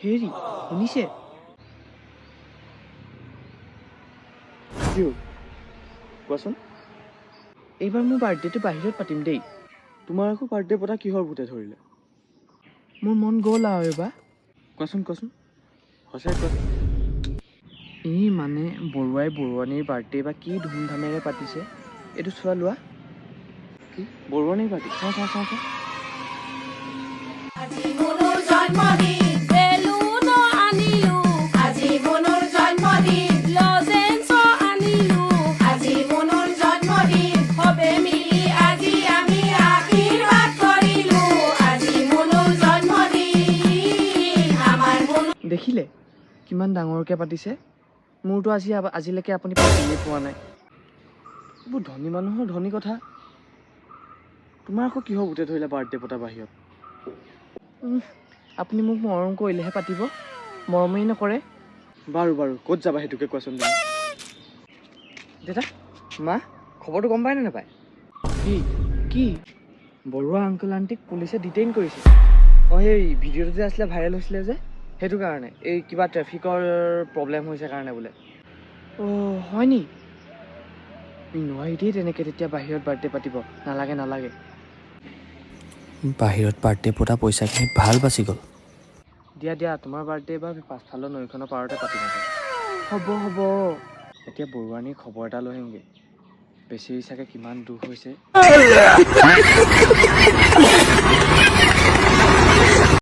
হেৰি শুনিছে? কোৱাচোন। এইবাৰ মোৰ বাৰ্থডেটো বাহিৰত পাতিম দেই। তোমাৰ আকৌ বাৰ্থডে পতা কিহৰ ভূতে ধৰিলে? মোৰ মন গ'ল আৰু এইবাৰ। কোৱাচোন সঁচাই কোৱাচোন। এই মানে বৰুৱানীৰ বাৰ্থডে বা কি ধুমধামেৰে পাতিছে। এইটো চোৱা লোৱা। কি বৰুৱানীৰ পাৰ্টি? চাওঁ। আজি মনুৰ জন্মদিন বেলুন আনিলো আজি মনুৰ জন্মদিন লজেন্স আনিলো আজি মনুৰ জন্মদিন সবে মিলি আজি আমি আশীৰ্বাদ কৰিলো আজি মনুৰ জন্মদিন আমাৰ মনুৰ দেখিলে কিমান ডাঙৰকৈ পাতিছে? মোৰতো আজিলৈকে আপুনি পাতিয়ে পোৱা নাই। এইবোৰ ধনী মানুহৰ ধনী কথা। তোমাৰ আকৌ কিহৰ ভূতে ধৰিলে বাৰ্থডে পতা বাহিৰত? আপুনি মোক মৰম কৰিলেহে পাতিব, মৰমেই নকৰে। বাৰু ক'ত যাবা সেইটোকে কোৱাচোন তুমি। দেউতা, মা, খবৰটো গম পায় নে নাপায়? কি? বৰুৱা আংকুল আণ্টিক পুলিচে ডিটেইন কৰিছে। অঁ, সেই ভিডিঅ'টো যে আছিলে ভাইৰেল হৈছিলে যে, সেইটো কাৰণে এই কিবা ট্ৰেফিকৰ প্ৰব্লেম হৈছে কাৰণে বোলে। অ' হয় নি? নোৱাৰি দেই তেনেকৈ তেতিয়া বাহিৰত বাৰ্থডে পাতিব। নালাগে। বাহিৰত বাৰ্থডে পতা পইচাখিনি ভাল বাচি গ'ল। দিয়া তোমাৰ বাৰ্থডে বা পাছফালৰ নৈখনৰ পাৰতে পাতিম। হ'ব। এতিয়া বৰুৱানীৰ খবৰ এটা লৈ আহিমগৈ। বেচেৰি চাগে কিমান দুখ হৈছে।